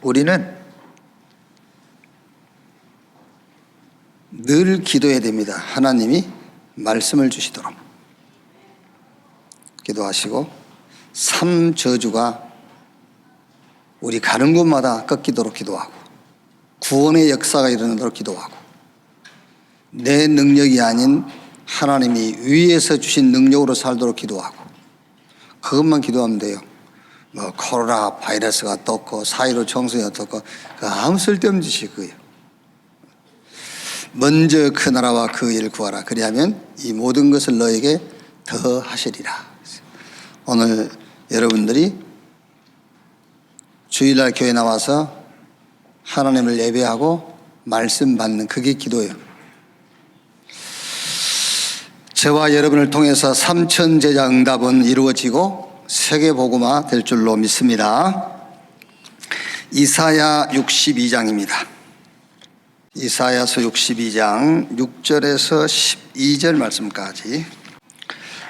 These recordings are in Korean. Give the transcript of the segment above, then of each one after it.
우리는 늘 기도해야 됩니다. 하나님이 말씀을 주시도록 기도하시고 삶 저주가 우리 가는 곳마다 꺾이도록 기도하고 구원의 역사가 일어나도록 기도하고 내 능력이 아닌 하나님이 위에서 주신 능력으로 살도록 기도하고 그것만 기도하면 돼요. 뭐 코로나 바이러스가 떴고 4.15 총선이 떴고 그 아무 쓸데없는 짓이고요. 먼저 그 나라와 그 일을 구하라. 그리하면 이 모든 것을 너에게 더 하시리라. 오늘 여러분들이 주일날 교회 나와서 하나님을 예배하고 말씀 받는 그게 기도예요. 저와 여러분을 통해서 삼천 제자 응답은 이루어지고 세계복음화 될 줄로 믿습니다. 이사야 62장입니다. 이사야서 62장 6절에서 12절 말씀까지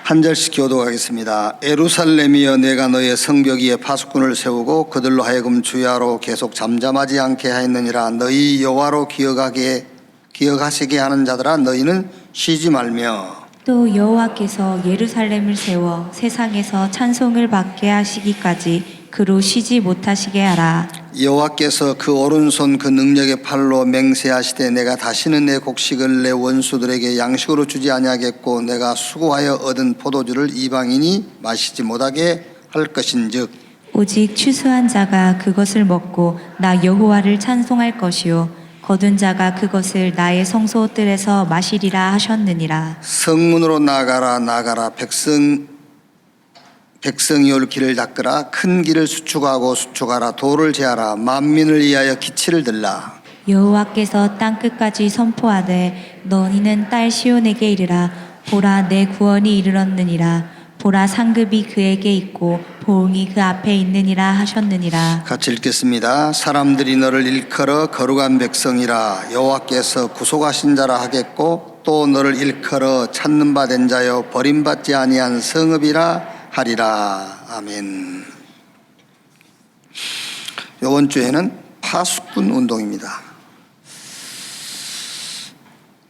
한 절씩 교독하겠습니다. 에루살렘이여 내가 너의 성벽 위에 파수꾼을 세우고 그들로 하여금 주야로 계속 잠잠하지 않게 하였느니라. 너희 여호와로 기억하시게 하는 자들아 너희는 쉬지 말며 또 여호와께서 예루살렘을 세워 세상에서 찬송을 받게 하시기까지 그로 쉬지 못하시게 하라. 여호와께서 그 오른손 그 능력의 팔로 맹세하시되 내가 다시는 내 곡식을 내 원수들에게 양식으로 주지 아니하겠고 내가 수고하여 얻은 포도주를 이방인이 마시지 못하게 할 것인즉 오직 추수한 자가 그것을 먹고 나 여호와를 찬송할 것이요 거둔 자가 그것을 나의 성소들에서 마시리라 하셨느니라. 성문으로 나가라 백성이 올 길을 닦으라. 큰 길을 수축하라. 도를 제하라. 만민을 위하여 기치를 들라. 여호와께서 땅끝까지 선포하되 너희는 딸 시온에게 이르라. 보라 내 구원이 이르렀느니라. 보라 상급이 그에게 있고 보응이 그 앞에 있느니라 하셨느니라. 같이 읽겠습니다. 사람들이 너를 일컬어 거룩한 백성이라 여호와께서 구속하신 자라 하겠고 또 너를 일컬어 찾는 바 된 자여 버림받지 아니한 성읍이라 하리라. 아멘. 이번 주에는 파수꾼 운동입니다.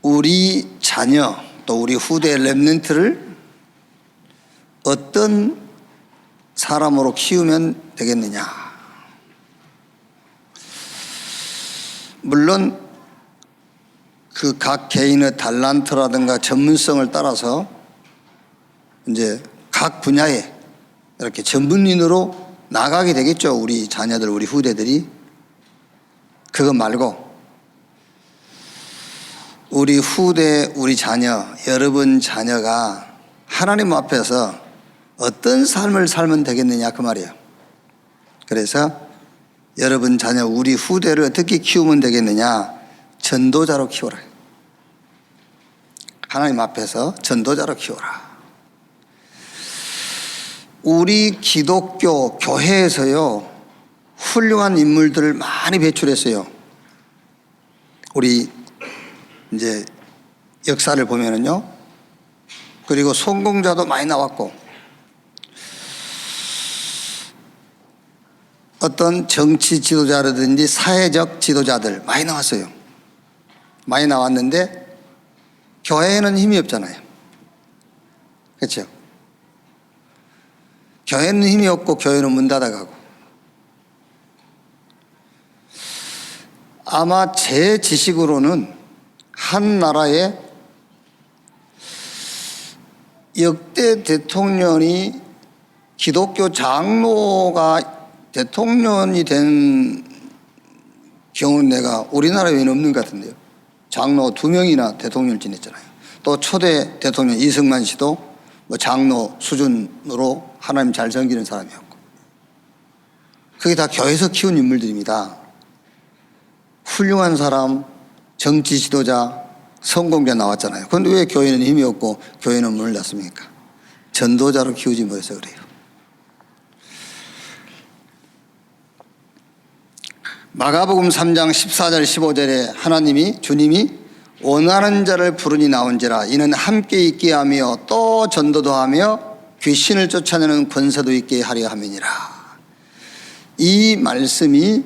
우리 자녀 또 우리 후대 렘넌트를 어떤 사람으로 키우면 되겠느냐. 물론 그 각 개인의 달란트라든가 전문성을 따라서 이제 각 분야에 이렇게 전문인으로 나가게 되겠죠. 우리 자녀들, 우리 후대들이. 그거 말고 우리 후대, 우리 자녀, 여러분 자녀가 하나님 앞에서 어떤 삶을 살면 되겠느냐 그 말이에요. 그래서 여러분 자녀, 우리 후대를 어떻게 키우면 되겠느냐. 전도자로 키워라. 하나님 앞에서 전도자로 키워라. 우리 기독교 교회에서요 훌륭한 인물들을 많이 배출했어요. 우리 이제 역사를 보면은요. 그리고 성공자도 많이 나왔고 어떤 정치 지도자라든지 사회적 지도자들 많이 나왔어요. 많이 나왔는데 교회에는 힘이 없잖아요. 그렇죠? 교회는 힘이 없고 교회는 문 닫아가고. 아마 제 지식으로는 한 나라의 역대 대통령이 기독교 장로가 대통령이 된 경우는 내가 우리나라에는 없는 것 같은데요. 장로 2명이나 대통령을 지냈잖아요. 또 초대 대통령 이승만 씨도 뭐 장로 수준으로 하나님 잘 섬기는 사람이었고. 그게 다 교회에서 키운 인물들입니다. 훌륭한 사람, 정치 지도자, 성공자 나왔잖아요. 그런데 왜 교회는 힘이 없고 교회는 문을 닫습니까? 전도자로 키우지 못해서 그래요. 마가복음 3장 14절 15절에 주님이 원하는 자를 부르니 나온지라 이는 함께 있게 하며 또 전도도 하며 귀신을 쫓아내는 권세도 있게 하려 함이니라. 이 말씀이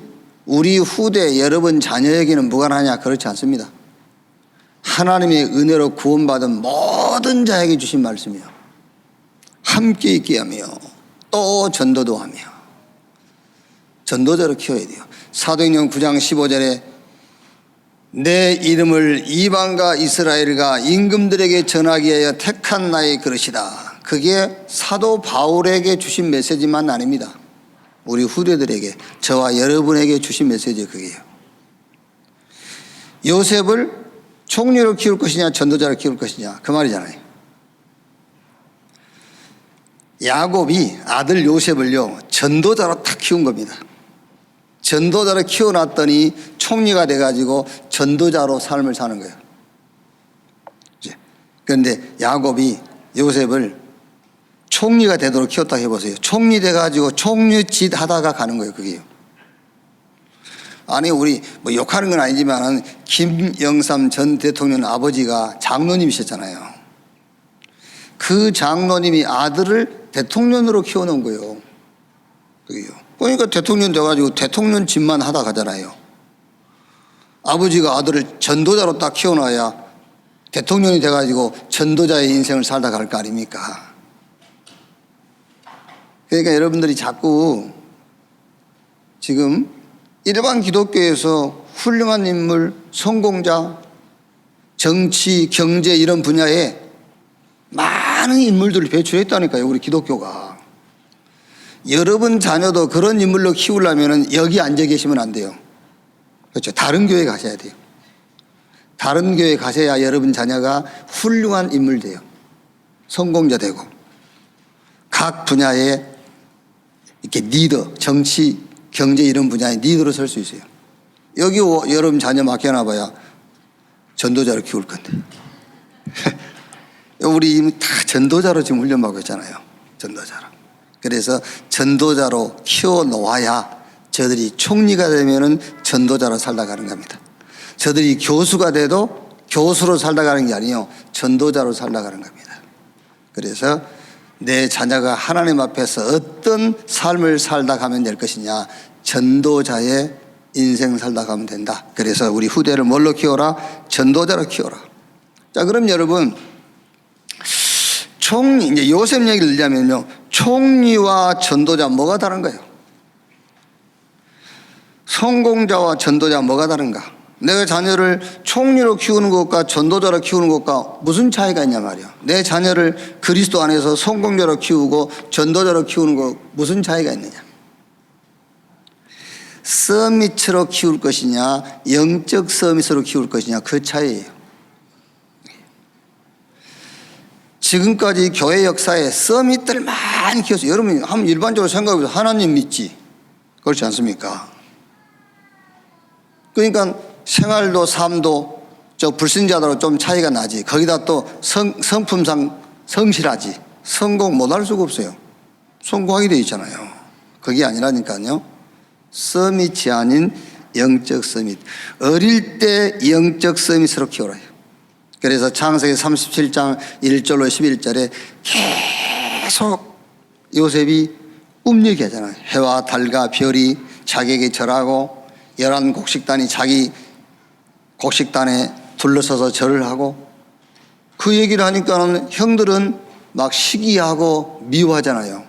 우리 후대 여러분 자녀에게는 무관하냐? 그렇지 않습니다. 하나님의 은혜로 구원받은 모든 자에게 주신 말씀이요. 함께 있게 하며 또 전도도 하며 전도자로 키워야 돼요. 사도행전 9장 15절에 내 이름을 이방과 이스라엘과 임금들에게 전하기 위하여 택한 나의 그릇이다. 그게 사도 바울에게 주신 메시지만 아닙니다. 우리 후대들에게, 저와 여러분에게 주신 메시지 그게요. 요셉을 총리로 키울 것이냐 전도자로 키울 것이냐 그 말이잖아요. 야곱이 아들 요셉을요 전도자로 탁 키운 겁니다. 전도자로 키워놨더니 총리가 돼가지고 전도자로 삶을 사는 거예요. 그런데 야곱이 요셉을 총리가 되도록 키웠다 해보세요. 총리 돼가지고 총리짓 하다가 가는 거예요. 그게요. 아니 우리 뭐 욕하는 건 아니지만 김영삼 전 대통령 아버지가 장로님이셨잖아요. 그 장로님이 아들을 대통령으로 키워놓은 거예요. 그게요. 그러니까 대통령 돼가지고 대통령 짓만 하다 가잖아요. 아버지가 아들을 전도자로 딱 키워놔야 대통령이 돼가지고 전도자의 인생을 살다 갈 거 아닙니까? 그러니까 여러분들이 자꾸 지금 일반 기독교에서 훌륭한 인물, 성공자, 정치, 경제 이런 분야에 많은 인물들을 배출했다니까요. 우리 기독교가. 여러분 자녀도 그런 인물로 키우려면 여기 앉아 계시면 안 돼요. 그렇죠. 다른 교회 가셔야 돼요. 다른 교회 가셔야 여러분 자녀가 훌륭한 인물 돼요. 성공자 되고 각 분야에 이렇게 리더, 정치, 경제 이런 분야에 리더로 설 수 있어요. 여기 여러분 자녀 맡겨놔봐야 전도자로 키울 건데. 우리 이미 다 전도자로 지금 훈련받고 있잖아요. 전도자로. 그래서 전도자로 키워놓아야 저들이 총리가 되면은 전도자로 살다 가는 겁니다. 저들이 교수가 돼도 교수로 살다 가는 게 아니에요. 전도자로 살다 가는 겁니다. 그래서 내 자녀가 하나님 앞에서 어떤 삶을 살다 가면 될 것이냐. 전도자의 인생 살다 가면 된다. 그래서 우리 후대를 뭘로 키워라? 전도자로 키워라. 자, 그럼 여러분 총리, 이제 요셉 얘기를 들자면요. 총리와 전도자 뭐가 다른가요? 성공자와 전도자 뭐가 다른가? 내가 자녀를 총리로 키우는 것과 전도자로 키우는 것과 무슨 차이가 있냐 말이야. 내 자녀를 그리스도 안에서 성공자로 키우고 전도자로 키우는 것 무슨 차이가 있느냐. 서밋으로 키울 것이냐 영적 서밋으로 키울 것이냐 그 차이예요. 지금까지 교회 역사에 서밋들 많이 키웠어요. 여러분 한번 일반적으로 생각해보세요. 하나님 믿지? 그렇지 않습니까? 그러니까 생활도 삶도 저 불신자들하고 좀 차이가 나지. 거기다 또 성품상 성실하지. 성공 못할 수가 없어요. 성공하게 되어 있잖아요. 그게 아니라니까요. 서밋이 아닌 영적 서밋. 어릴 때 영적 서밋으로 키워라. 그래서 창세기 37장 1절로 11절에 계속 요셉이 얘기하잖아요. 해와 달과 별이 자기에게 절하고 11 곡식단이 자기 곡식단에 둘러서서 절을 하고 그 얘기를 하니까 형들은 막 시기하고 미워하잖아요.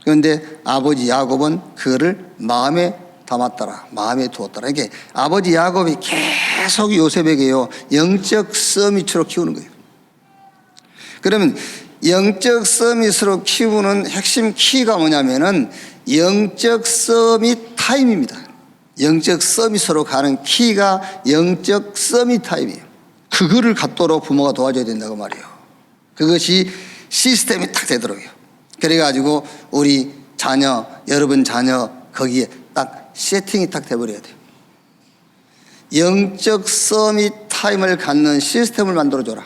그런데 아버지 야곱은 그거를 마음에 담았더라. 마음에 두었더라. 이게 아버지 야곱이 계속 요셉에게요 영적 서밋으로 키우는 거예요. 그러면 영적 서밋으로 키우는 핵심 키가 뭐냐면은 영적 서밋 타임입니다. 영적 서밋으로 가는 키가 영적 서밋 타임이에요. 그거를 갖도록 부모가 도와줘야 된다고 말이에요. 그것이 시스템이 딱 되도록요. 그래가지고 우리 자녀, 여러분 자녀 거기에 딱 세팅이 딱 돼버려야 돼요. 영적 서밋 타임을 갖는 시스템을 만들어줘라.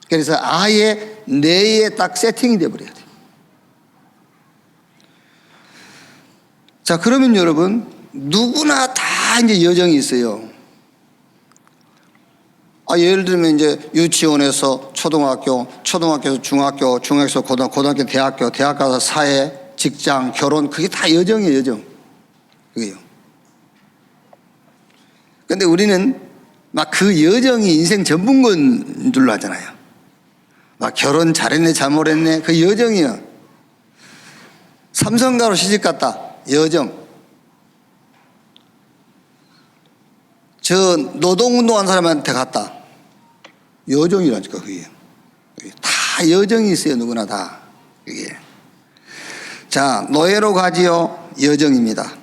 그래서 아예 뇌에 딱 세팅이 돼버려야 돼요. 자, 그러면 여러분 누구나 다 이제 여정이 있어요. 예를 들면 이제 유치원에서 초등학교, 초등학교에서 중학교, 중학교에서 고등학교, 고등학교 대학교, 대학 가서 사회, 직장, 결혼 그게 다 여정이에요, 여정. 그게요. 근데 우리는 막 그 여정이 인생 전부인 줄로 하잖아요. 막 결혼 잘했네 잘못했네 그 여정이요. 삼성가로 시집갔다 여정. 저 노동운동한 사람한테 갔다 여정이라니까 그게. 다 여정이 있어요 누구나 다. 그게. 자 노예로 가지요 여정입니다.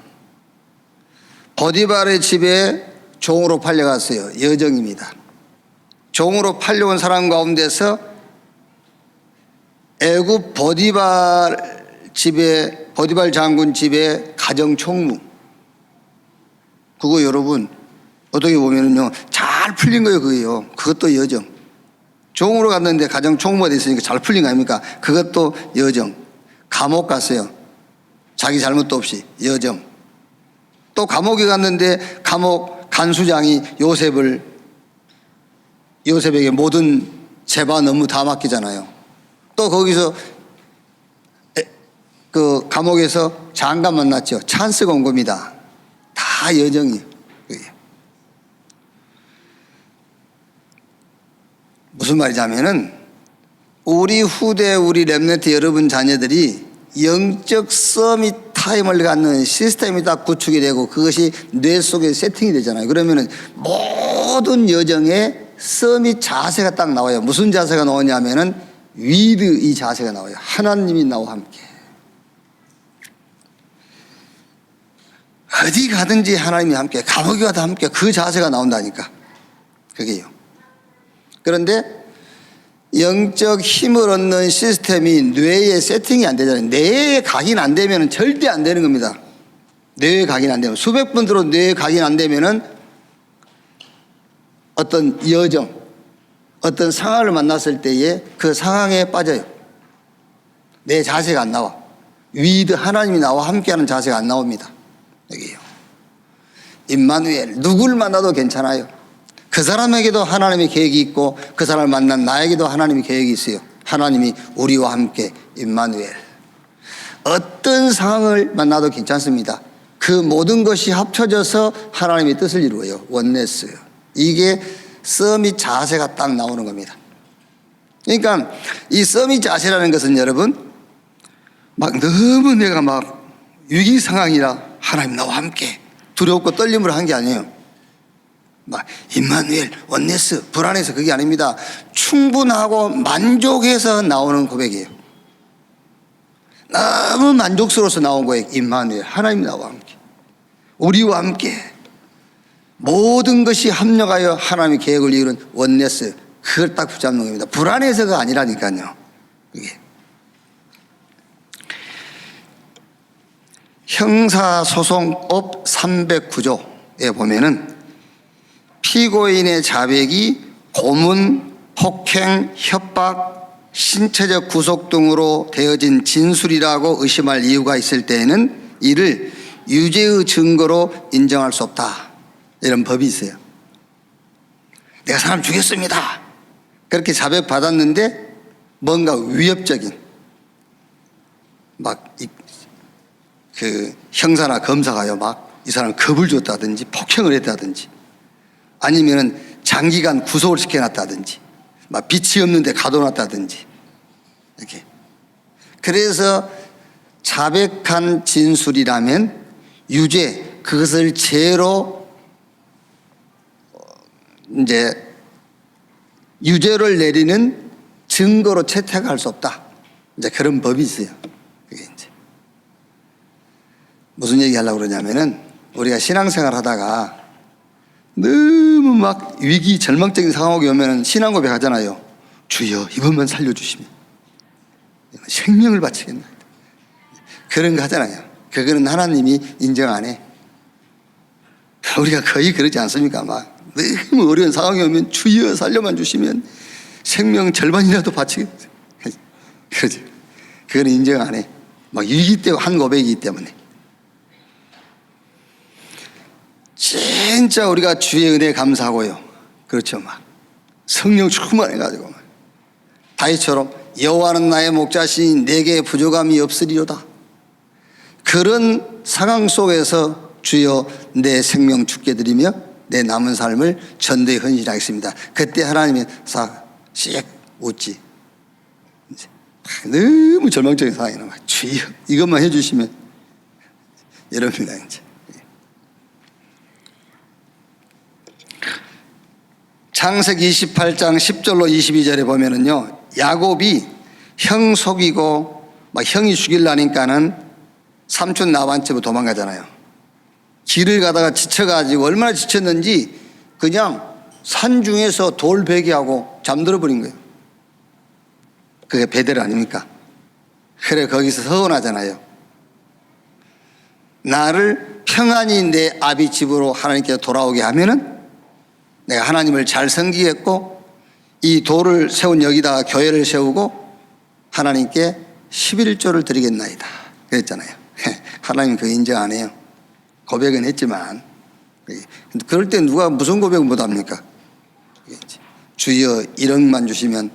보디발의 집에 종으로 팔려갔어요. 여정입니다. 종으로 팔려온 사람 가운데서 애굽 보디발 장군 집에 가정 총무. 그거 여러분 어떻게 보면은요 잘 풀린 거예요 그게요. 그것도 여정. 종으로 갔는데 가정 총무가 됐으니까 잘 풀린 거 아닙니까? 그것도 여정. 감옥 갔어요. 자기 잘못도 없이 여정. 또 감옥에 갔는데 감옥 간수장이 요셉에게 모든 재반 업무 다 맡기잖아요. 또 거기서 그 감옥에서 장관 만났죠. 찬스가 온 겁니다. 다 여정이에요. 무슨 말이냐면은 우리 후대 우리 렘넌트 여러분 자녀들이 영적 서밋 타임을 갖는 시스템이 딱 구축이 되고 그것이 뇌 속에 세팅이 되잖아요. 그러면은 모든 여정에 서밋 자세가 딱 나와요. 무슨 자세가 나오냐면은 위드 이 자세가 나와요. 하나님이 나와 함께. 어디 가든지 하나님이 함께, 감옥에 가도 함께 그 자세가 나온다니까. 그게요. 그런데 영적 힘을 얻는 시스템이 뇌에 세팅이 안 되잖아요. 뇌에 각인 안 되면 절대 안 되는 겁니다. 뇌에 각인 안 되면. 수백 번 들어 뇌에 각인 안 되면은 어떤 여정, 어떤 상황을 만났을 때에 그 상황에 빠져요. 내 자세가 안 나와. 위드 하나님이 나와 함께하는 자세가 안 나옵니다. 여기요. 임마누엘, 누굴 만나도 괜찮아요. 그 사람에게도 하나님의 계획이 있고 그 사람을 만난 나에게도 하나님의 계획이 있어요. 하나님이 우리와 함께 임마누엘. 어떤 상황을 만나도 괜찮습니다. 그 모든 것이 합쳐져서 하나님의 뜻을 이루어요. 원네스. 이게 서밋 자세가 딱 나오는 겁니다. 그러니까 이 서밋 자세라는 것은 여러분 막 너무 내가 막 위기 상황이라 하나님 나와 함께 두렵고 떨림으로 한 게 아니에요. 막 임마누엘 원네스 불안해서 그게 아닙니다. 충분하고 만족해서 나오는 고백이에요. 너무 만족스러워서 나온 거예요. 임마누엘 하나님 나와 함께 우리와 함께 모든 것이 합력하여 하나님의 계획을 이루는 원네스. 그걸 딱 붙잡는 겁니다. 불안해서가 아니라니까요. 그게 형사소송법 309조에 보면은 피고인의 자백이 고문, 폭행, 협박, 신체적 구속 등으로 되어진 진술이라고 의심할 이유가 있을 때에는 이를 유죄의 증거로 인정할 수 없다. 이런 법이 있어요. 내가 사람 죽였습니다. 그렇게 자백 받았는데 뭔가 위협적인 막 그 형사나 검사가요 막 이 사람 겁을 줬다든지 폭행을 했다든지 아니면은 장기간 구속을 시켜놨다든지 막 빛이 없는데 가둬놨다든지 이렇게. 그래서 자백한 진술이라면 유죄, 그것을 죄로 이제 유죄를 내리는 증거로 채택할 수 없다. 이제 그런 법이 있어요. 그게 이제 무슨 얘기 하려고 그러냐면은 우리가 신앙생활 하다가 너무 막 위기 절망적인 상황이 오면은 신앙 고백 하잖아요. 주여 이번만 살려주시면 생명을 바치겠나. 그런 거 하잖아요. 그거는 하나님이 인정 안 해. 우리가 거의 그러지 않습니까? 막 너무 어려운 상황이 오면 주여 살려만 주시면 생명 절반이라도 바치겠다. 그러죠. 그거는 인정 안 해. 막 위기 때 한 고백이기 때문에. 진짜 우리가 주의 은혜에 감사하고요. 그렇죠. 막 성령 충만해가지고 막 다윗처럼 여호와는 나의 목자시니 내게 부족함이 없으리로다. 그런 상황 속에서 주여 내 생명 죽게 드리며 내 남은 삶을 전도에 헌신하겠습니다. 그때 하나님이 싹 웃지. 너무 절망적인 상황이 나와. 주여 이것만 해주시면 이럽니다. 이제 창세기 28장 10절로 22절에 보면은요, 야곱이 형 속이고 막 형이 죽일라니까는 삼촌 라반집으로 도망가잖아요. 길을 가다가 지쳐가지고 얼마나 지쳤는지 그냥 산중에서 돌베개하고 잠들어 버린 거예요. 그게 베델 아닙니까? 그래 거기서 서운하잖아요. 나를 평안히 내 아비 집으로 하나님께 돌아오게 하면은 내가 하나님을 잘 섬기겠고 이 돌을 세운 여기다가 교회를 세우고 하나님께 11조를 드리겠나이다 그랬잖아요. 하나님 그거 인정 안 해요. 고백은 했지만 그럴 때 누가 무슨 고백을 못합니까? 주여 1억만 주시면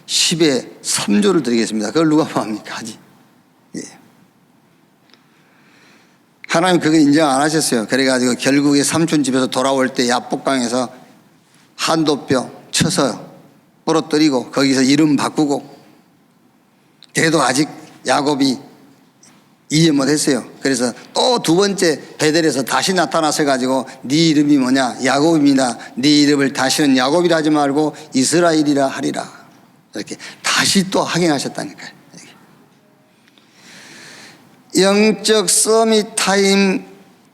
10에 3조를 드리겠습니다. 그걸 누가 뭐합니까? 하지. 예. 하나님 그거 인정 안 하셨어요. 그래가지고 결국에 삼촌 집에서 돌아올 때 야복강에서 한도뼈 쳐서 부러뜨리고 거기서 이름 바꾸고, 그래도 아직 야곱이 이해 못했어요. 그래서 또 두 번째 베델에서 다시 나타나서 가지고 네 이름이 뭐냐? 야곱입니다. 네 이름을 다시는 야곱이라 하지 말고 이스라엘이라 하리라. 이렇게 다시 또 확인하셨다니까요. 영적 서밋 타임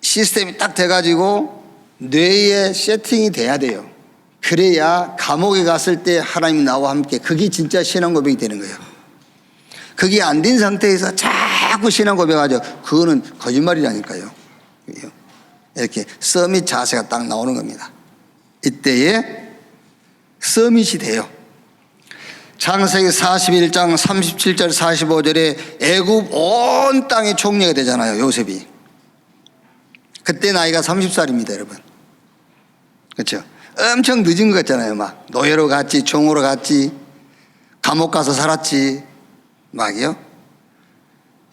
시스템이 딱 돼가지고 뇌에 세팅이 돼야 돼요. 그래야 감옥에 갔을 때 하나님이 나와 함께, 그게 진짜 신앙 고백이 되는 거예요. 그게 안 된 상태에서 자꾸 신앙 고백하죠. 그거는 거짓말이라니까요. 이렇게 서밋 자세가 딱 나오는 겁니다. 이때에 서밋이 돼요. 창세기 41장 37절 45절에 애굽 온 땅이 총리가 되잖아요. 요셉이. 그때 나이가 30살입니다 여러분. 그렇죠? 엄청 늦은 것 같잖아요. 막 노예로 갔지, 종으로 갔지, 감옥 가서 살았지, 막이요.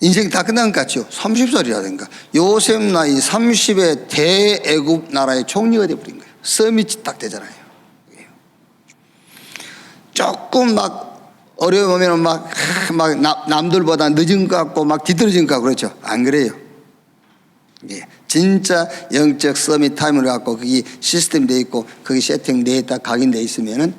인생이 다 끝난 것 같죠. 30살이라든가 요셉 나이 30에 대애굽 나라의 총리가 되어버린 거예요. 서밋이 딱 되잖아요. 조금 막 어려우면 막 남들보다 늦은 것 같고 막 뒤떨어진 것 같고 그렇죠. 안 그래요. 예. 진짜 영적 서밋 타임을 갖고 그게 시스템 돼 있고 그게 세팅 돼 있다 각인돼 있으면은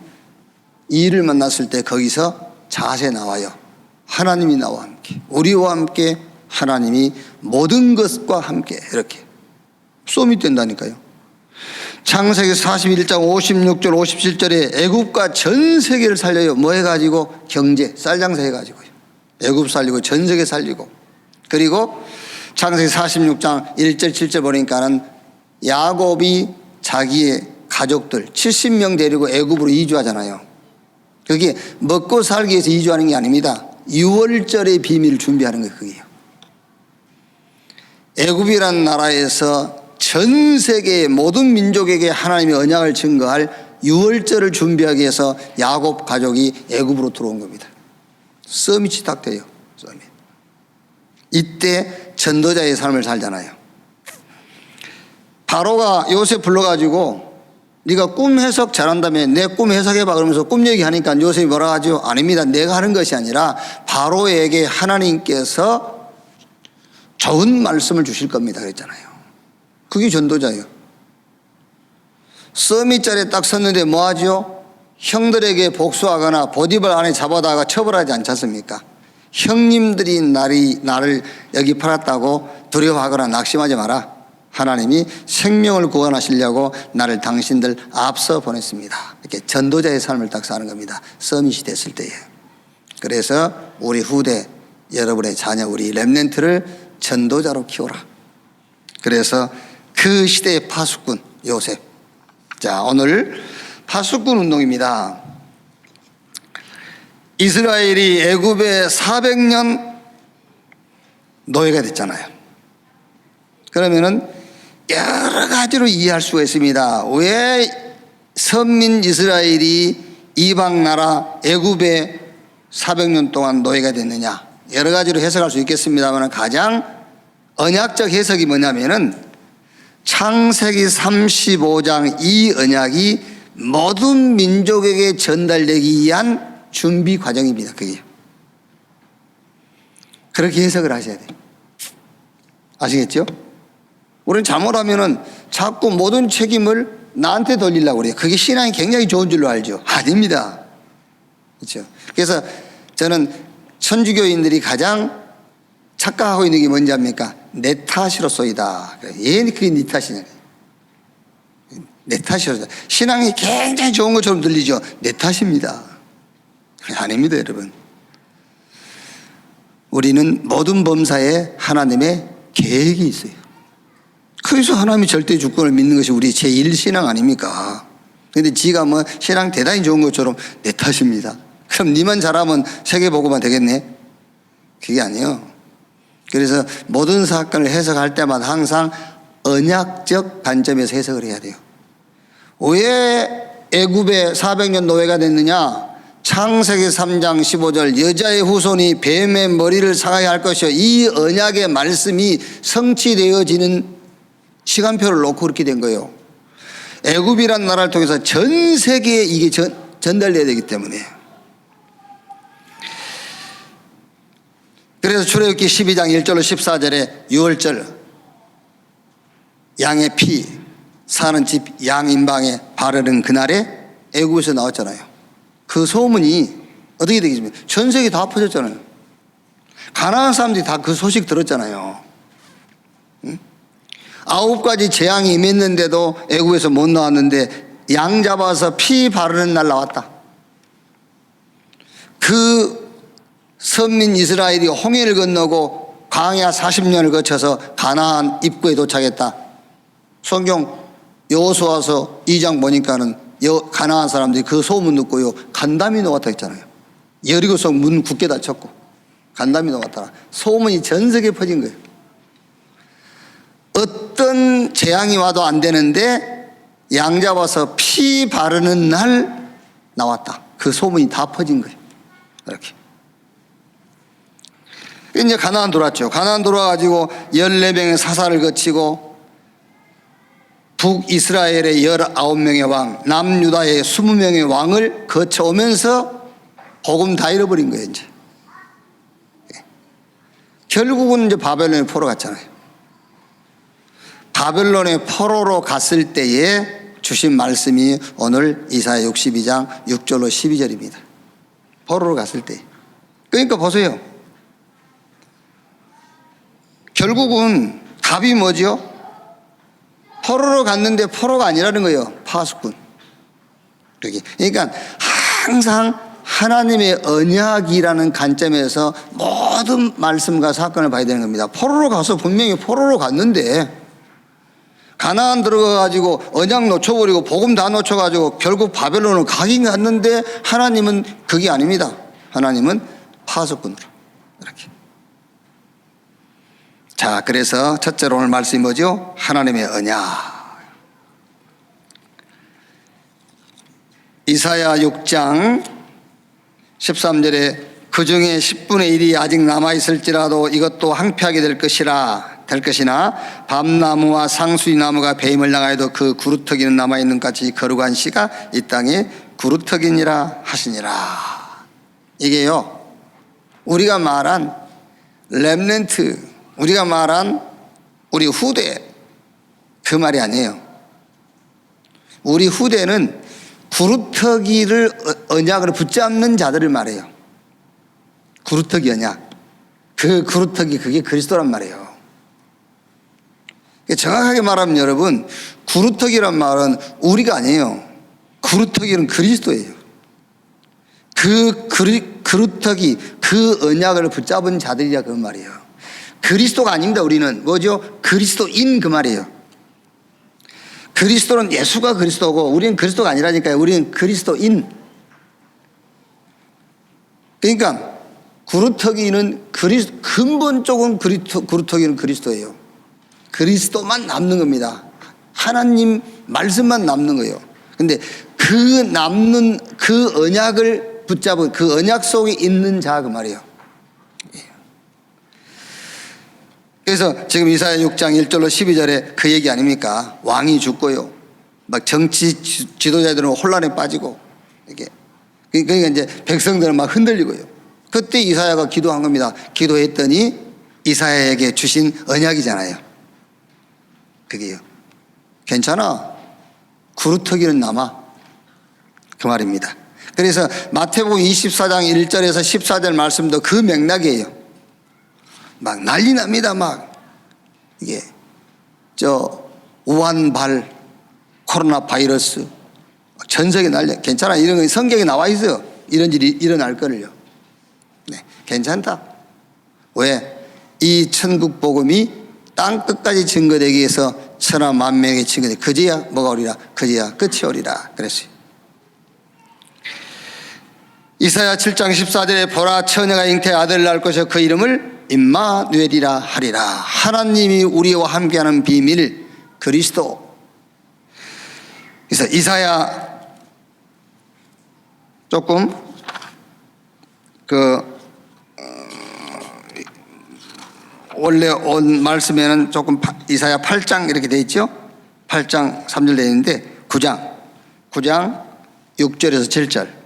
이를 만났을 때 거기서 자세 나와요. 하나님이 나와 함께, 우리와 함께, 하나님이 모든 것과 함께 이렇게 서밋 된다니까요. 창세기 41장 56절 57절에 애굽과 전 세계를 살려요. 뭐 해가지고? 경제, 쌀장사 해가지고요. 애굽 살리고 전 세계 살리고. 그리고 창세기 46장 1절 7절 보니까는 야곱이 자기의 가족들 70명 데리고 애굽으로 이주하잖아요. 그게 먹고 살기 위해서 이주하는 게 아닙니다. 유월절의 비밀을 준비하는 거예요. 그게요. 애굽이라는 나라에서 전 세계의 모든 민족에게 하나님의 언약을 증거할 유월절을 준비하기 위해서 야곱 가족이 애굽으로 들어온 겁니다. 서밋이 딱 돼요. 서밋. 이때 전도자의 삶을 살잖아요. 바로가 요셉 불러가지고 네가 꿈 해석 잘한다며 내 꿈 해석해봐 그러면서 꿈 얘기하니까 요셉이 뭐라 하죠? 아닙니다. 내가 하는 것이 아니라 바로에게 하나님께서 좋은 말씀을 주실 겁니다 그랬잖아요. 그게 전도자예요. 서밋 자리에 딱 섰는데 뭐 하죠? 형들에게 복수하거나 보디발 안에 잡아다가 처벌하지 않지 않습니까? 형님들이 나를 여기 팔았다고 두려워하거나 낙심하지 마라. 하나님이 생명을 구원하시려고 나를 당신들 앞서 보냈습니다. 이렇게 전도자의 삶을 딱 사는 겁니다. 서밋이 됐을 때에. 그래서 우리 후대 여러분의 자녀 우리 렘넌트를 전도자로 키워라. 그래서 그 시대의 파수꾼 요셉. 자, 오늘 파수꾼 운동입니다. 이스라엘이 애굽에 400년 노예가 됐잖아요. 그러면은 여러 가지로 이해할 수가 있습니다. 왜 선민 이스라엘이 이방 나라 애굽에 400년 동안 노예가 됐느냐? 여러 가지로 해석할 수 있겠습니다만 가장 언약적 해석이 뭐냐면은 창세기 35장 이 언약이 모든 민족에게 전달되기 위한 준비 과정입니다. 그게. 그렇게 해석을 하셔야 돼요. 아시겠죠? 우리는 잘못하면은 자꾸 모든 책임을 나한테 돌리려고 그래요. 그게 신앙이 굉장히 좋은 줄로 알죠. 아닙니다. 그렇죠? 그래서 저는 천주교인들이 가장 착각하고 있는 게 뭔지 압니까? 내 탓이로소이다. 얘는 그게 네 탓이냐. 내 탓이로소이다. 신앙이 굉장히 좋은 것처럼 들리죠. 내 탓입니다. 아닙니다, 여러분. 우리는 모든 범사에 하나님의 계획이 있어요. 그래서 하나님이 절대 주권을 믿는 것이 우리 제1신앙 아닙니까? 근데 지가 뭐 신앙 대단히 좋은 것처럼 내 탓입니다. 그럼 니만 잘하면 세계 보고만 되겠네? 그게 아니에요. 그래서 모든 사건을 해석할 때마다 항상 언약적 관점에서 해석을 해야 돼요. 왜 애굽에 400년 노예가 됐느냐? 창세기 3장 15절 여자의 후손이 뱀의 머리를 상하여 할 것이요. 이 언약의 말씀이 성취되어지는 시간표를 놓고 그렇게 된 거예요. 애굽이란 나라를 통해서 전 세계에 이게 전달돼야 되기 때문에. 그래서 출애굽기 12장 1절로 14절에 6월절 양의 피 사는 집 양 인방에 바르는 그날에 애굽에서 나왔잖아요. 그 소문이 어떻게 되겠습니까? 전 세계 다 퍼졌잖아요. 가나안 사람들이 다 그 소식 들었잖아요. 응? 9가지 재앙이 임했는데도 애굽에서 못 나왔는데 양 잡아서 피 바르는 날 나왔다. 그 선민 이스라엘이 홍해를 건너고 광야 40년을 거쳐서 가나안 입구에 도착했다. 성경 여호수아서 2장 보니까는 가나안 사람들이 그 소문 듣고요 간담이 녹았다 했잖아요. 여리고성 문 굳게 닫혔고 간담이 녹았다. 소문이 전 세계에 퍼진 거예요. 어떤 재앙이 와도 안 되는데 양 잡아서 피 바르는 날 나왔다. 그 소문이 다 퍼진 거예요. 이렇게. 이제 가나안 돌아왔죠. 가나안 돌아와가지고 14명의 사사를 거치고 북이스라엘의 19명의 왕, 남유다의 20명의 왕을 거쳐오면서 복음 다 잃어버린 거예요, 이제. 결국은 이제 바벨론에 포로 갔잖아요. 바벨론의 포로로 갔을 때에 주신 말씀이 오늘 이사야 62장 6절로 12절입니다. 포로로 갔을 때. 그러니까 보세요. 결국은 답이 뭐죠? 포로로 갔는데 포로가 아니라는 거예요. 파수꾼. 그러니까 항상 하나님의 언약이라는 관점에서 모든 말씀과 사건을 봐야 되는 겁니다. 포로로 가서 분명히 포로로 갔는데 가나안 들어가가지고 언약 놓쳐버리고 복음 다 놓쳐가지고 결국 바벨론을 가긴 갔는데 하나님은 그게 아닙니다. 하나님은 파수꾼으로 이렇게. 자, 그래서 첫째로 오늘 말씀이 뭐죠? 하나님의 언약. 이사야 6장 13절에 그 중에 10분의 1이 아직 남아있을지라도 이것도 항폐하게 될 것이나 밤나무와 상수리나무가 배임을 당하여도 그 구루터기는 남아있는 같이 거룩한 씨가 이 땅에 구루터기니라 하시니라. 이게요, 우리가 말한 렘넌트, 우리가 말한 우리 후대, 그 말이 아니에요. 우리 후대는 구루터기를 언약으로 붙잡는 자들을 말해요. 구루터기 언약. 그 구루터기, 그게 그리스도란 말이에요. 정확하게 말하면 여러분, 구루터기란 말은 우리가 아니에요. 구루터기는 그리스도예요. 구루터기, 그 언약을 붙잡은 자들이라 그 말이에요. 그리스도가 아닙니다. 우리는 뭐죠? 그리스도인 그 말이에요. 그리스도는 예수가 그리스도고 우리는 그리스도가 아니라니까요. 우리는 그리스도인. 그러니까 구루터기는 근본적인 구루터기는 그리스도예요. 그리스도만 남는 겁니다. 하나님 말씀만 남는 거예요. 근데 그 남는 그 언약을 붙잡은 그 언약 속에 있는 자 그 말이에요. 그래서 지금 이사야 6장 1절로 12절에 그 얘기 아닙니까? 왕이 죽고요. 막 정치 지도자들은 혼란에 빠지고 이게 그러니까 이제 백성들은 막 흔들리고요. 그때 이사야가 기도한 겁니다. 기도했더니 이사야에게 주신 언약이잖아요. 그게요. 괜찮아. 구루터기는 남아. 그 말입니다. 그래서 마태복음 24장 1절에서 14절 말씀도 그 맥락이에요. 막 난리 납니다. 막 이게 우한발 코로나 바이러스 전 세계 난리. 괜찮아. 이런 거 성경에 나와 있어요. 이런 일이 일어날 거를요. 네, 괜찮다. 왜? 이 천국 복음이 땅 끝까지 증거되기 위해서 천하 만명에게 증거되. 그제야 뭐가 오리라? 그제야 끝이 오리라. 그랬어요. 이사야 7장 14절에 보라 처녀가 잉태에 아들을 낳을 것이요 그 이름을 임마누엘이라 하리라. 하나님이 우리와 함께하는 비밀 그리스도. 그래서 이사야 조금 원래 온 말씀에는 조금 이사야 8장 이렇게 돼 있죠. 8장 3절 돼 있는데 9장 6절에서 7절.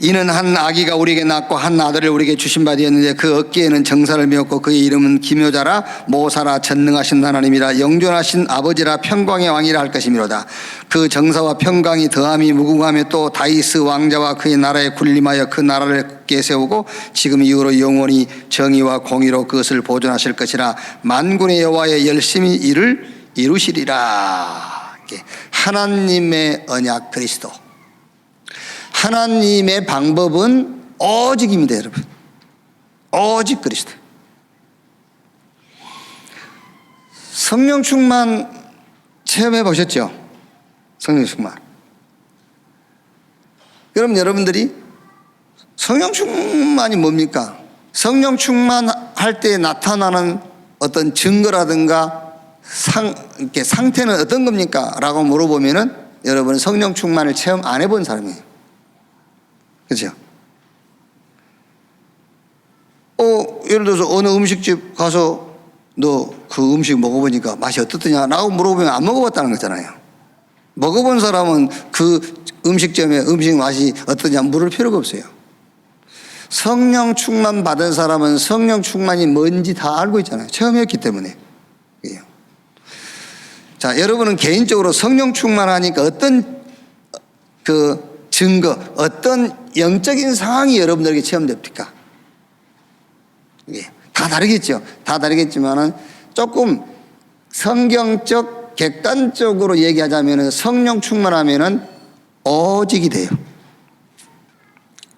이는 한 아기가 우리에게 낳고 한 아들을 우리에게 주신 바 되었는데 그 어깨에는 정사를 메었고 그의 이름은 기묘자라 모사라 전능하신 하나님이라 영존하신 아버지라 평강의 왕이라 할 것이미로다. 그 정사와 평강이 더함이 무궁하며 또 다이스 왕자와 그의 나라에 군림하여 그 나라를 굳게 세우고 지금 이후로 영원히 정의와 공의로 그것을 보존하실 것이라. 만군의 여호와의 열심히 이를 이루시리라. 하나님의 언약 그리스도. 하나님의 방법은 오직입니다, 여러분. 오직 그리스도. 성령 충만 체험해 보셨죠? 성령 충만. 그럼 여러분들이 성령 충만이 뭡니까? 성령 충만할 때 나타나는 어떤 증거라든가 이렇게 상태는 어떤 겁니까? 라고 물어보면은 여러분은 성령 충만을 체험 안 해본 사람이에요. 그렇죠? 예를 들어서 어느 음식집 가서 너 그 음식 먹어보니까 맛이 어떻더냐? 라고 물어보면 안 먹어봤다는 거잖아요. 먹어본 사람은 그 음식점의 음식 맛이 어떠냐 물을 필요가 없어요. 성령 충만 받은 사람은 성령 충만이 뭔지 다 알고 있잖아요. 체험했기 때문에. 자, 여러분은 개인적으로 성령 충만하니까 어떤 증거, 어떤 영적인 상황이 여러분들에게 체험됩니까? 다 다르겠죠. 다 다르겠지만은 조금 성경적, 객관적으로 얘기하자면은 성령 충만하면은 오직이 돼요.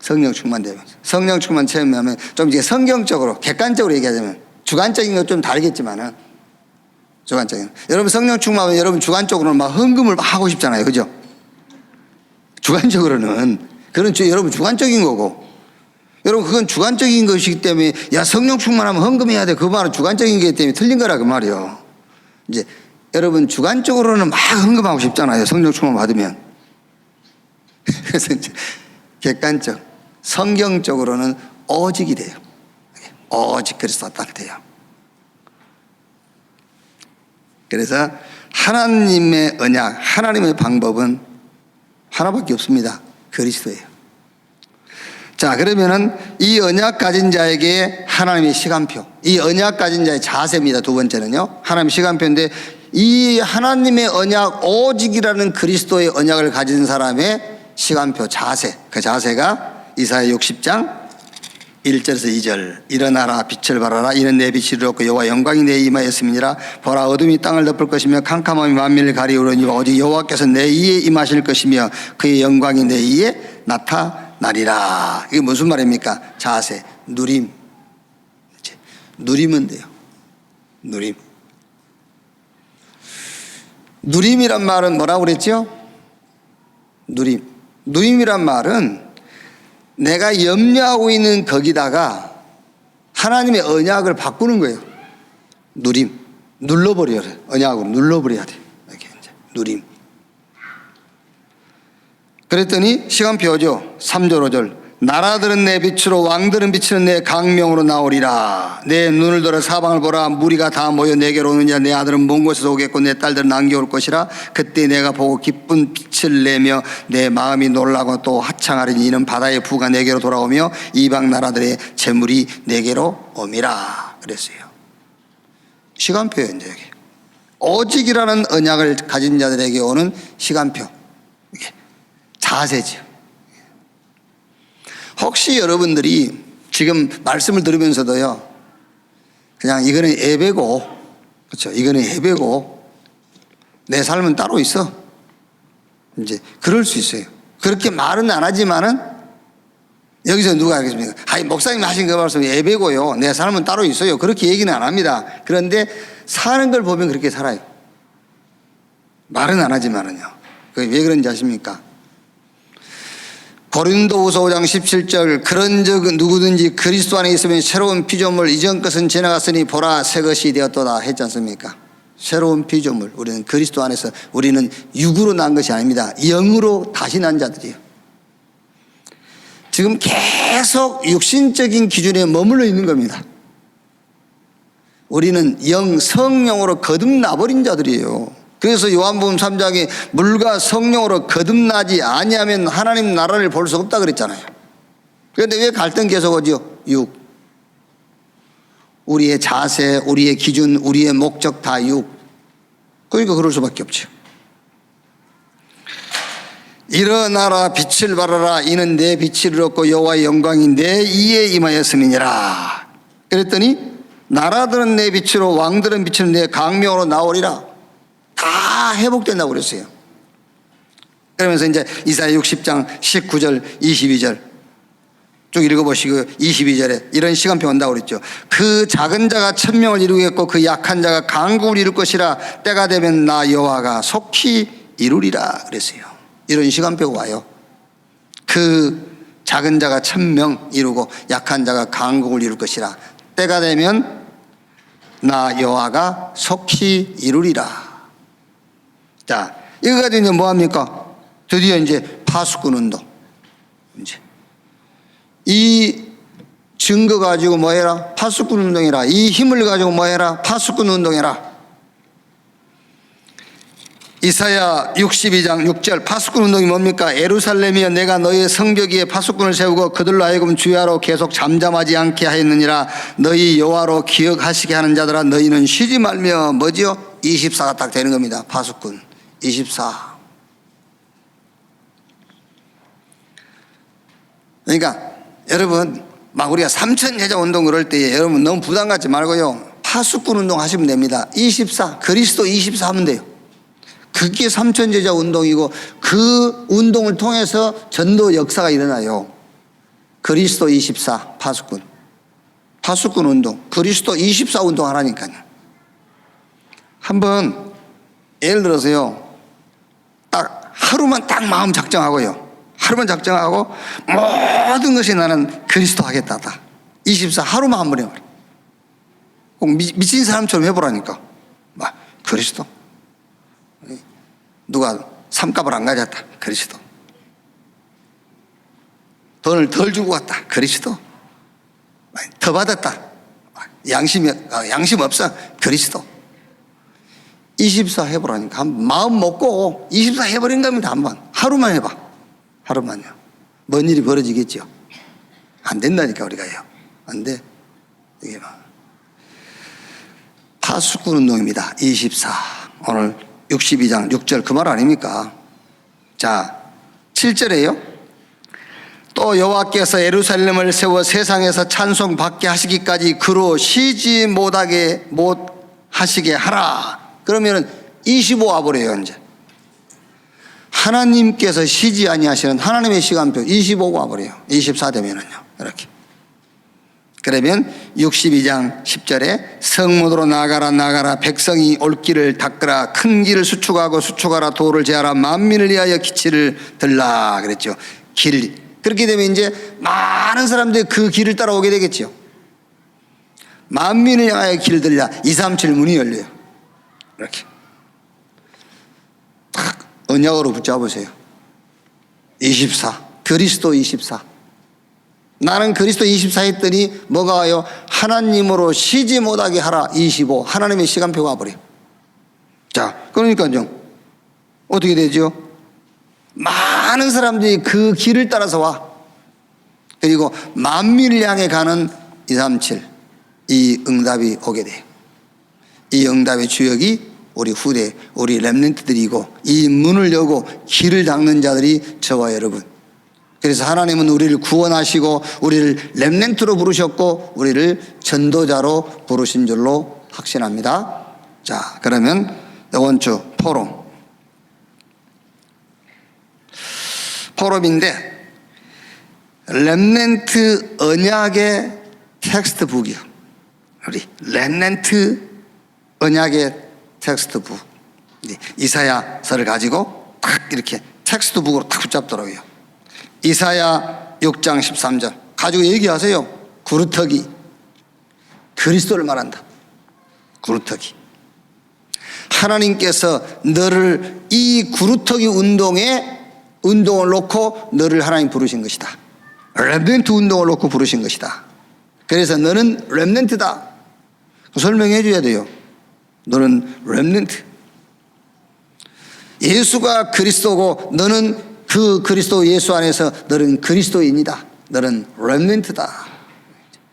성령 충만되면. 성령 충만 체험하면 좀 이제 성경적으로, 객관적으로 얘기하자면 주관적인 건 좀 다르겠지만은 주관적인. 여러분 성령 충만하면 여러분 주관적으로는 막 헌금을 막 하고 싶잖아요. 그죠? 주관적으로는 그건 여러분 주관적인 거고, 여러분 그건 주관적인 것이기 때문에 야 성령 충만하면 헌금해야 돼 그 말은 주관적인 게 때문에 틀린 거라 그 말이요. 이제 여러분 주관적으로는 막 헌금하고 싶잖아요. 성령 충만 받으면. 그래서 이제 객관적, 성경적으로는 오직이 돼요. 오직 그리스도 딱 돼요. 그래서 하나님의 언약, 하나님의 방법은 하나밖에 없습니다. 그리스도예요. 자, 그러면은 이 언약 가진 자에게 하나님의 시간표, 이 언약 가진 자의 자세입니다. 두 번째는요, 하나님의 시간표인데 이 하나님의 언약, 오직이라는 그리스도의 언약을 가진 사람의 시간표, 자세, 그 자세가 이사야 60장 1절에서 2절. 일어나라 빛을 발하라 이는 내 빛이 이르렀고 여호와 영광이 내 임하였음이니라. 보라 어둠이 땅을 덮을 것이며 캄캄함이 만민을 가리우려니 오직 여호와께서 내 이에 임하실 것이며 그의 영광이 내 이에 나타나리라. 이게 무슨 말입니까? 자세, 누림. 누리면 돼요. 누림. 누림이란 말은 뭐라고 그랬죠? 누림. 누림이란 말은 내가 염려하고 있는 거기다가 하나님의 언약을 바꾸는 거예요. 누림. 눌러버려야 돼. 언약으로 눌러버려야 돼. 이렇게 이제 누림. 그랬더니 시간표죠. 3절 5절. 나라들은 내 빛으로 왕들은 비치는 내 강명으로 나오리라. 내 눈을 들어 사방을 보라. 무리가 다 모여 내게로 오느냐. 내 아들은 먼 곳에서 오겠고 내 딸들은 안겨올 것이라. 그때 내가 보고 기쁜 빛을 내며 내 마음이 놀라고 또 하창하리니 이는 바다의 부가 내게로 돌아오며 이방 나라들의 재물이 내게로 옴이라 그랬어요. 시간표예요. 이제 여기 오직이라는 언약을 가진 자들에게 오는 시간표, 이게 자세죠. 혹시 여러분들이 지금 말씀을 들으면서도요, 그냥 이거는 예배고, 그렇죠? 이거는 예배고, 내 삶은 따로 있어. 이제 그럴 수 있어요. 그렇게 말은 안 하지만은 여기서 누가 하겠습니까? 아니, 목사님이 하신 그 말씀 예배고요. 내 삶은 따로 있어요. 그렇게 얘기는 안 합니다. 그런데 사는 걸 보면 그렇게 살아요. 말은 안 하지만은요. 왜 그런지 아십니까? 고린도후서 5장 17절 그런 적 누구든지 그리스도 안에 있으면 새로운 피조물 이전 것은 지나갔으니 보라 새 것이 되었도다 했지 않습니까? 새로운 피조물, 우리는 그리스도 안에서, 우리는 육으로 난 것이 아닙니다. 영으로 다시 난 자들이에요. 지금 계속 육신적인 기준에 머물러 있는 겁니다. 우리는 성령으로 거듭나버린 자들이에요. 그래서 요한복음 3장에 물과 성령으로 거듭나지 아니하면 하나님 나라를 볼 수 없다 그랬잖아요. 그런데 왜 갈등 계속 오죠? 육. 우리의 자세, 우리의 기준, 우리의 목적 다 육. 그러니까 그럴 수밖에 없죠. 일어나라 빛을 발하라 이는 내 빛을 얻고 여호와의 영광이 내 이에 임하였음이니라. 그랬더니 나라들은 내 빛으로 왕들은 빛을 내 강명으로 나오리라. 다 회복된다고 그랬어요. 그러면서 이제 이사야 60장 19절 22절 쭉 읽어보시고 22절에 이런 시간표 온다고 그랬죠. 그 작은 자가 천명을 이루겠고 그 약한 자가 강국을 이룰 것이라. 때가 되면 나 여호와가 속히 이루리라 그랬어요. 이런 시간표가 와요. 그 작은 자가 천명 이루고 약한 자가 강국을 이룰 것이라. 때가 되면 나 여호와가 속히 이루리라. 자, 이거 가지고 이제 뭐 합니까? 드디어 이제 파수꾼 운동. 이제 이 증거 가지고 뭐 해라? 파수꾼 운동해라. 이 힘을 가지고 뭐 해라? 파수꾼 운동해라. 이사야 62장 6절 파수꾼 운동이 뭡니까? 예루살렘이여 내가 너희의 성벽 위에 파수꾼을 세우고 그들로 하여금 주야로 계속 잠잠하지 않게 하였느니라. 너희 여호와로 기억하시게 하는 자들아 너희는 쉬지 말며 뭐지요? 24가 딱 되는 겁니다. 파수꾼 24. 그러니까 여러분 막 우리가 삼천제자 운동 그럴 때에 여러분 너무 부담 갖지 말고요, 파수꾼 운동 하시면 됩니다. 24 그리스도 24 하면 돼요. 그게 삼천제자 운동이고 그 운동을 통해서 전도 역사가 일어나요. 그리스도 24 파수꾼 운동, 그리스도 24 운동 하라니까요. 한번 예를 들어서요, 딱 하루만 딱 마음 작정하고요, 하루만 작정하고 모든 것이 나는 그리스도 하겠다. 24 하루만 한번 해봐라. 꼭 미친 사람처럼 해보라니까. 막 그리스도. 누가 삼값을 안 가졌다. 그리스도. 돈을 덜 주고 갔다. 그리스도. 더 받았다. 양심 없어. 그리스도. 24 해보라니까. 한번 마음 먹고 24 해버린 겁니다. 한번. 하루만 해봐. 하루만요. 뭔 일이 벌어지겠죠. 안 된다니까 우리가요. 안 돼. 이게 막 파수꾼 운동입니다. 24. 오늘 62장 6절 그 말 아닙니까? 자, 7절에요. 또 여호와께서 예루살렘을 세워 세상에서 찬송 받게 하시기까지 그로 쉬지 못하게 하시게 하라. 그러면은 25 와버려요. 이제 하나님께서 쉬지 아니하시는 하나님의 시간표 25가 와버려요. 24 되면은요. 이렇게. 그러면 62장 10절에 성문으로 나가라 백성이 올 길을 닦으라 큰 길을 수축하라 도를 제하라 만민을 위하여 기치를 들라 그랬죠. 길. 그렇게 되면 이제 많은 사람들이 그 길을 따라오게 되겠죠. 만민을 향하여 길을 들라 237 문이 열려요. 이렇게 딱 언약으로 붙잡으세요. 24 그리스도 24 나는 그리스도 24 했더니 뭐가 와요? 하나님으로 쉬지 못하게 하라 25. 하나님의 시간표가 와버려. 자, 그러니까요. 어떻게 되죠? 많은 사람들이 그 길을 따라서 와. 그리고 만민을 향해 가는 237. 이 응답이 오게 돼요. 이 응답의 주역이 우리 후대, 우리 렘넌트들이고 이 문을 여고 길을 닦는 자들이 저와 여러분. 그래서 하나님은 우리를 구원하시고 우리를 렘넌트로 부르셨고 우리를 전도자로 부르신 줄로 확신합니다. 자, 그러면 이번 주 포럼인데 렘넌트 언약의 텍스트북이요. 우리 렘넌트 언약의 텍스트북. 이사야서를 가지고 딱 이렇게 텍스트북으로 딱 붙잡더라고요. 이사야 6장 13절 가지고 얘기하세요. 구루터기. 그리스도를 말한다. 구루터기. 하나님께서 너를 이 구루터기 운동을 놓고 너를 하나님 부르신 것이다. 렘넌트 운동을 놓고 부르신 것이다. 그래서 너는 렘넌트다. 설명해 줘야 돼요. 너는 렘넌트. 예수가 그리스도고 너는 그 그리스도 예수 안에서 너는 그리스도인이다. 너는 렘넌트다.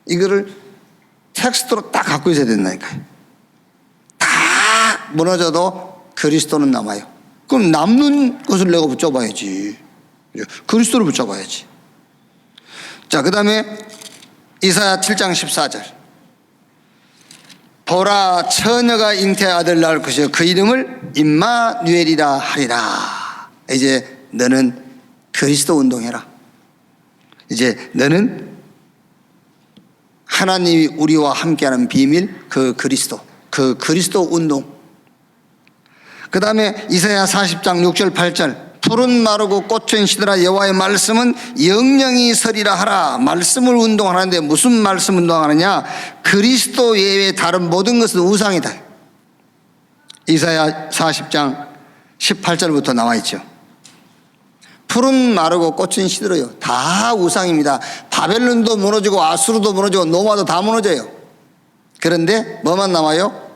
이거를 텍스트로 딱 갖고 있어야 된다니까요. 다 무너져도 그리스도는 남아요. 그럼 남는 것을 내가 붙잡아야지. 그리스도를 붙잡아야지. 자, 그 다음에 이사야 7장 14절. 보라, 처녀가 잉태의 아들을 낳을 것이요 그 이름을 임마누엘이라 하리라. 이제 너는 그리스도 운동해라. 이제 너는 하나님이 우리와 함께하는 비밀, 그 그리스도 운동. 그 다음에 이사야 40장 6절 8절. 푸른 마르고 꽃은 시들아 여호와의 말씀은 영영이 서리라 하라. 말씀을 운동하는데 무슨 말씀 운동하느냐? 그리스도 예외의 다른 모든 것은 우상이다. 이사야 40장 18절부터 나와 있죠. 푸른 마르고 꽃은 시들어요. 다 우상입니다. 바벨론도 무너지고 아수르도 무너지고 노마도 다 무너져요. 그런데 뭐만 남아요?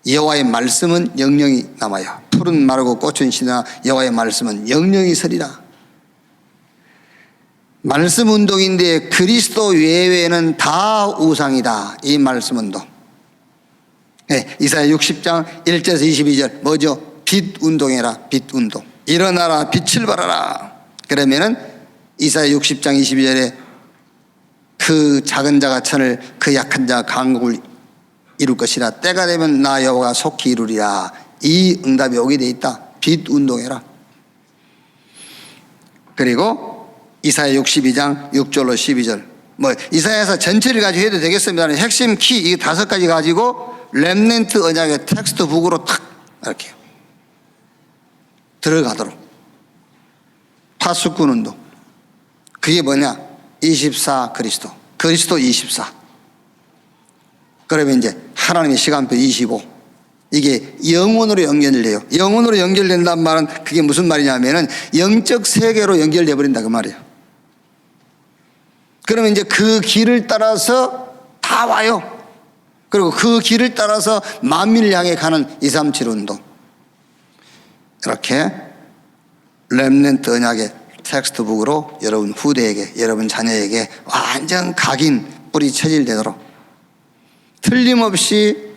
여호와의 말씀은 영영이 남아요. 푸른 마르고 꽃은 시나 여호와의 말씀은 영영이 서리라. 말씀 운동인데 그리스도 외에는 다 우상이다. 이 말씀 운동. 네, 이사야 60장 1절에서 22절 뭐죠? 빛 운동해라. 빛 운동. 일어나라 빛을 발하라. 그러면은 이사야 60장 22절에 그 작은 자가 천을 그 약한 자가 강국을 이룰 것이라. 때가 되면 나 여호와가 속히 이루리라. 이 응답이 오게 돼 있다. 빛 운동해라. 그리고 이사야 62장 6절로 12절 뭐 이사야서 전체를 가지고 해도 되겠습니다. 핵심 키 이 5가지 가지고 렘넌트 언약의 텍스트북으로 탁 이렇게 들어가도록. 파수꾼 운동. 그게 뭐냐? 24 그리스도 24. 그러면 이제 하나님의 시간표 25. 이게 영혼으로 연결돼요. 영혼으로 연결된다는 말은 그게 무슨 말이냐면은 영적 세계로 연결돼 버린다 그 말이에요. 그러면 이제 그 길을 따라서 다 와요. 그리고 그 길을 따라서 만민을 향해 가는 237 운동. 이렇게 렘넌트 언약의 텍스트북으로 여러분 후대에게, 여러분 자녀에게 완전 각인 뿌리 체질되도록 틀림없이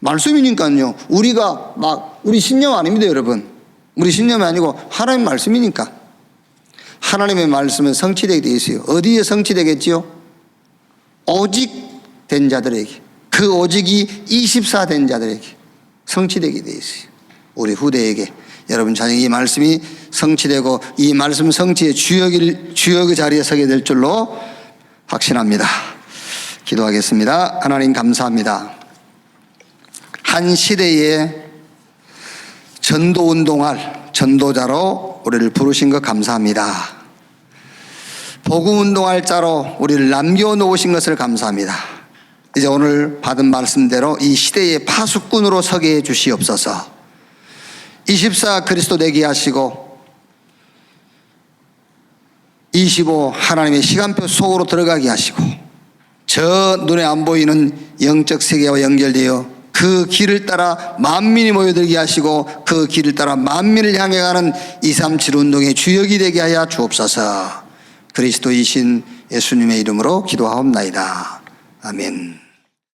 말씀이니까요. 우리가 막 우리 신념 아닙니다, 여러분. 우리 신념이 아니고 하나님 말씀이니까. 하나님의 말씀은 성취되게 되어 있어요. 어디에 성취되겠지요? 오직 된 자들에게. 그 오직이 24 된 자들에게 성취되게 되어 있어요. 우리 후대에게 여러분 자녀 이 말씀이 성취되고 이 말씀 성취의 주역의 자리에 서게 될 줄로 확신합니다. 기도하겠습니다. 하나님 감사합니다. 한 시대에 전도운동할 전도자로 우리를 부르신 것 감사합니다. 복음운동할 자로 우리를 남겨놓으신 것을 감사합니다. 이제 오늘 받은 말씀대로 이 시대의 파수꾼으로 서게 해 주시옵소서. 24 그리스도 되게 하시고 25 하나님의 시간표 속으로 들어가게 하시고 저 눈에 안 보이는 영적 세계와 연결되어 그 길을 따라 만민이 모여들게 하시고 그 길을 따라 만민을 향해 가는 237 운동의 주역이 되게 하여 주옵소서. 그리스도이신 예수님의 이름으로 기도하옵나이다. 아멘.